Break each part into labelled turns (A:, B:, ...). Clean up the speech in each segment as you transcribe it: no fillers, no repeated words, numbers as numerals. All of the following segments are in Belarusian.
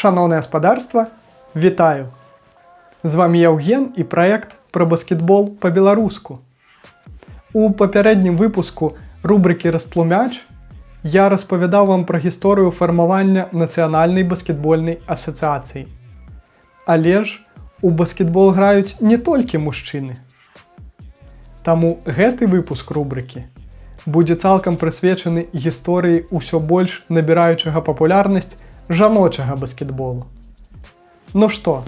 A: Шановне господарство, вітаю! З вами Євген і проект про баскетбол по-білоруську. У попереднім випуску рубрики «Розтлумяч» я розповідав вам про історію формування Національної баскетбольної асоціації. Але ж у баскетбол грають не тільки мужчини. Таму гэты выпуск рубрики будзе цалкам прысвечаны гісторыі ўсё больш набіраючага папулярнасць жаночага баскетболу. Ну што,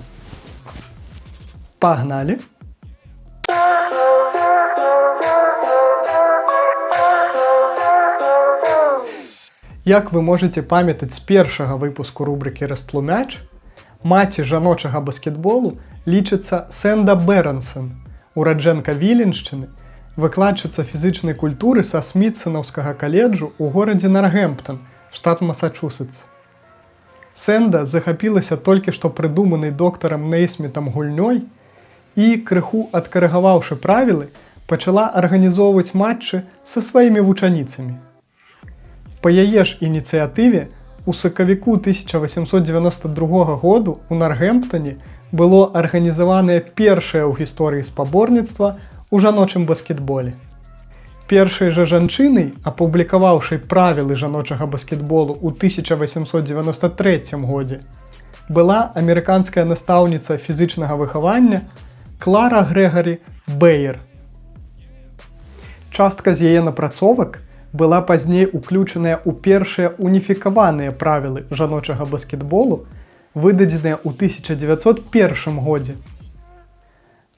A: пагнали! Як вы можете памятаць з першага выпуску рубрики «Розтлумяч», маці жаночага баскетболу лічыцца Сэнда Бэрансон, ураджэнка Віленшчыны, выкладчыца фізычнай культуры са Смітсонаўскага каледжу ў горадзе Нортгемптон, штат Масачусетс. Сэнда захапілася толькі што прыдуманай доктарам Нейсмітам гульнёй і, крыху адкарыгаваўшы правілы, пачала арганізоўваць матчы са сваімі вучаніцамі. Па яе ж ініцыятыве у сакавіку 1892 году ў Нортгемптоне было арганізаванае першае ў гісторыі спаборніцтва ў жаночым баскетболе. Першай жа жанчынай, апублікаваўшай правілы жаночага баскетболу ў 1893 годзе, была амерыканская настаўніца фізычнага выхавання Клара Грэгары Бэйер. Частка з яе напрацовак была пазней уключаная ў першыя уніфікаваныя правілы жаночага баскетболу, выдадзеныя ў 1901 годзе.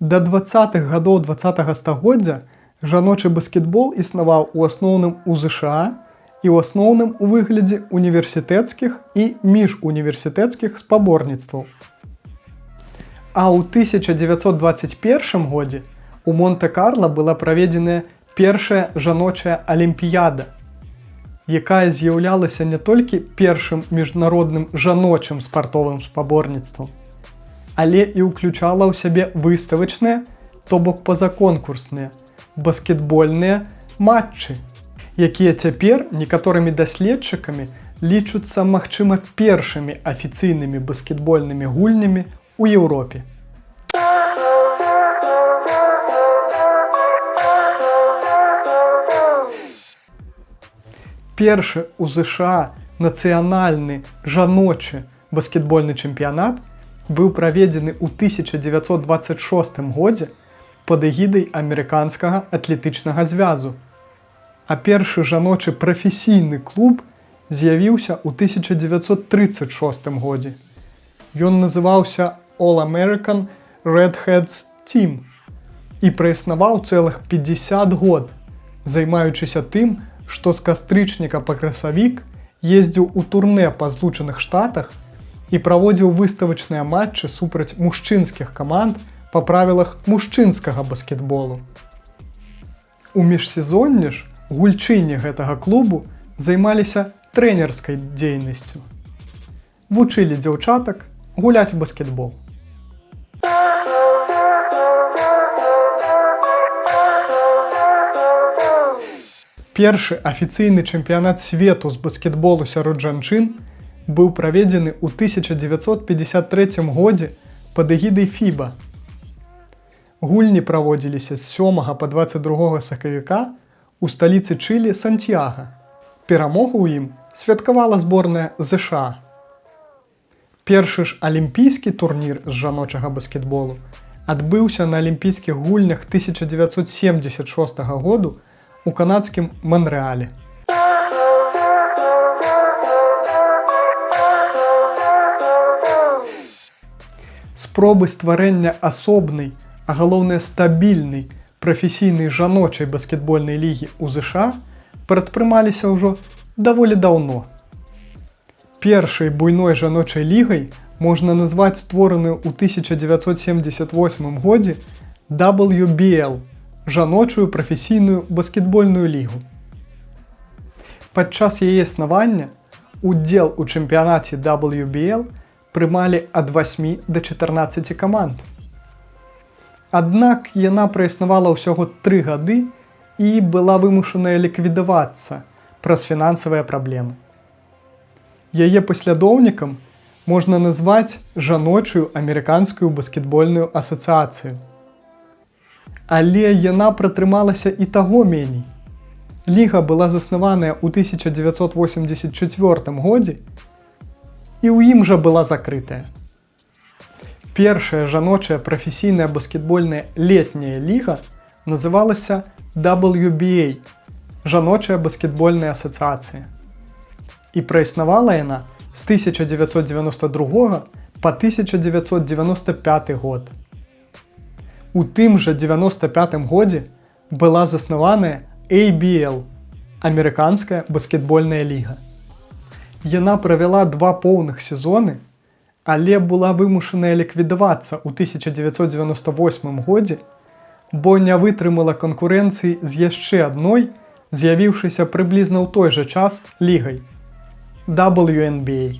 A: Да 20-х гадоў 20-го стагоддзя жаночы баскетбол існаваў у асноўным у ЗША і ў асноўным у выглядзе універсітэцкіх і міжуніверсітэцкіх спаборніцтваў. А ў 1921 годзе у Монте-Карло была праведзеная першая жаночая алімпіяда, якая з'яўлялася не толькі першым міжнародным жаночым спартовым спаборніцтвам, але і ўключала ў сябе выставачныя, то бок пазаконкурсныя, баскетбольныя матчы, якія цяпер некаторымі даследчыкамі лічуцца, магчыма, першымі афіцыйнымі баскетбольнымі гульнямі ў Еўропе. Першы ў ЗША нацыянальны жаночы баскетбольны чэмпіянат быў праведзены ў 1926 годзе пад эгідай амерыканскага атлетычнага звязу, а першы жаночы прафесійны клуб з'явіўся ў 1936 годзе. Ён называўся All-American Redheads Team і праіснаваў цэлых 50 год, займаючыся тым, што з кастрычніка па красавік ездзіў у турнэ па Злучаных Штатах і праводзіў выставачныя матчы супраць мужчынскіх каманд па правілах мужчынскага баскетболу. У міжсезонне ж гульчыні гэтага клубу займаліся трэнерскай дзейнасцю. Вучылі дзяўчатак гуляць у баскетбол. Першы афіцыйны чэмпіянат свету з баскетболу сярод жанчын быў праведзены ў 1953 годзе пад эгідай FIBA. Гульні праводзіліся з 7 па 22 сакавіка ў сталіцы Чылі Сантьяга. Перамогу ў ім святкавала зборная ЗША. Першы ж алімпійскі турнір з жаночага баскетболу адбыўся на алімпійскіх гульнях 1976 году у канадскім Манрэале. Спробы стварэння асобнай, а галоўнае стабільнай, прафесійнай жаночай баскетбольнай лігі ў ЗША прадпрымаліся ўжо даволі даўно. Першай буйной жаночай лігай можна назваць створаную ў 1978 годзе WBL, жаночую прафесійную баскетбольную лігу. Падчас яе існавання удзел у чэмпіянаце WBL прымалі ад 8 да 14 каманд. Аднак яна праіснавала ўсяго 3 гады і была вымушаная ліквідавацца праз фінансавыя праблемы. Яе паслядоўнікам можна назваць жаночую амерыканскую баскетбольную асацыяцыю. Але яна пратрымалася і таго меней. Ліга была заснаваная ў 1984 годзе і ў ім жа была закрытая. Першая жаночая прафесійная баскетбольная летняя ліга называлася WBA – жаночая баскетбольная асацыяцыя. І праіснавала яна з 1992 па 1995 год. У тым жа 1995 годзе была заснаваная ABL – Амерыканская баскетбольная ліга. Яна правяла 2 поўных сезоны, але была вымушаная ліквідавацца ў 1998 годзе, бо не вытрымала канкурэнцыі з яшчэ адной, з'явіўшайся прыблізна ў той жа час лігай – WNBA.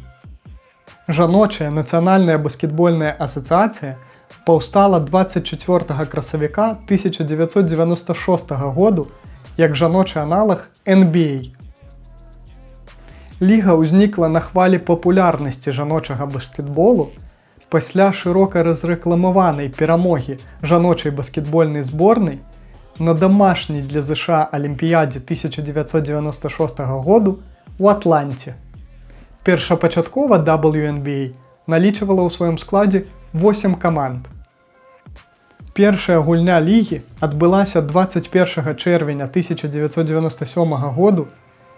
A: Жаночая нацыянальная баскетбольная асацыяцыя паўстала 24 красавіка 1996 году як жаночы аналаг NBA. Ліга ўзнікла на хвалі папулярнасці жаночага баскетболу пасля шырока разрэкламаванай перамогі жаночай баскетбольнай зборнай на дамашняй для ЗША Алімпіядзе 1996 году ў Атланце. Першапачаткова WNBA налічвала ў сваім складзе 8 каманд. Першая гульня лігі адбылася 21 чэрвеня 1997 году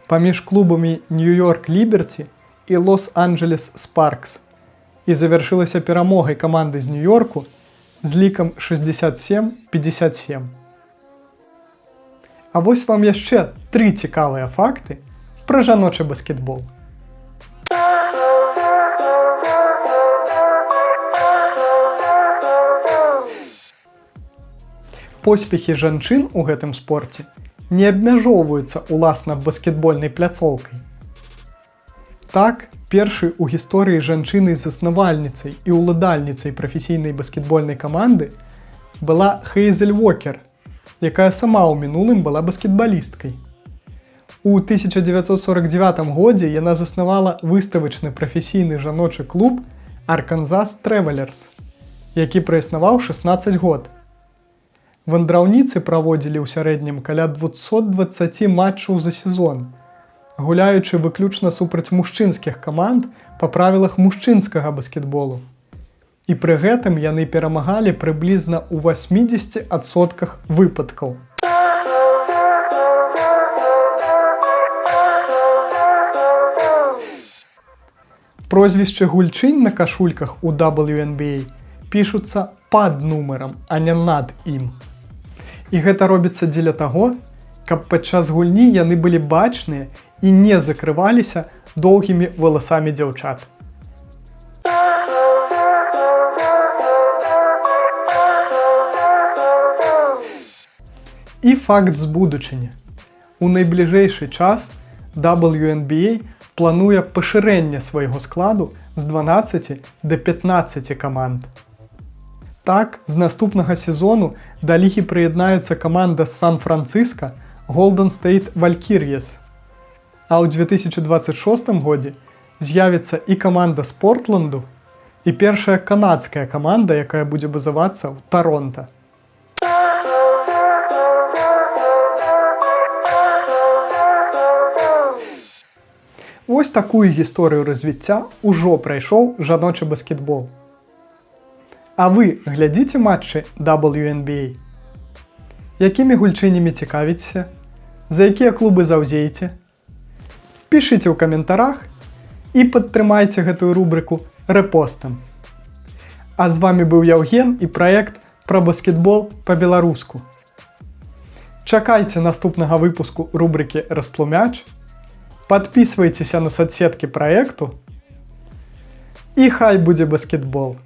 A: паміж клубамі Нью-Йорк Ліберці і Лос-Анджелес Спаркс і завяршылася перамогай каманды з Нью-Йорку з лікам 67-57. А вось вам яшчэ 3 цікавыя факты пра жаночы баскетбол. Поспехі жанчын у гэтым спорце не абмяжоўваюцца уласна баскетбольнай пляцоўкай. Так, першай у гісторыі жанчынай-заснавальніцай і ўладальніцай прафесійнай баскетбольнай каманды была Хейзель Уокер, якая сама ў мінулым была баскетбалісткай. У 1949 годзе яна заснавала выставачны прафесійны жаночы клуб Arkansas Travelers, які праіснаваў 16 год. Вандраўніцы праводзілі ў сярэднім каля 220 матчаў за сезон, гуляючы выключна супраць мужчынскіх каманд па правілах мужчынскага баскетболу. І пры гэтым яны перамагалі прыблізна ў 80% выпадкаў. Прозвішчы гульчынь на кашульках у WNBA пішуцца пад нумарам, а не над ім. І гэта робіцца дзеля таго, каб падчас гульні яны былі бачныя і не закрываліся доўгімі валасамі дзяўчат. І факт з будучыні. У найбліжэйшы час WNBA плануе пашырэнне свайго складу з 12 да 15 каманд. Так, з наступнага сезону да лігі прыяднаецца каманда з Сан-Францыска Golden State Valkyries. А ў 2026 годзе з'явіцца і каманда з Портланду, і першая канадская каманда, якая будзе базавацца ў Таронта. Вось такую гісторыю развіцця ўжо прайшоў жаночы баскетбол. А вы глядзіце матчы WNBA? Якімі гульчынямі цікавіцеся? За якія клубы заўзееце? Пішыце ў каментарах і падтрымайце гэтую рубрыку рэпостам. А з вамі быў Яўген і праект пра баскетбол па-беларуску. Чакайце наступнага выпуску рубрыкі «Растлумяч», падпісвайцеся на соцсеткі праекту і хай будзе баскетбол!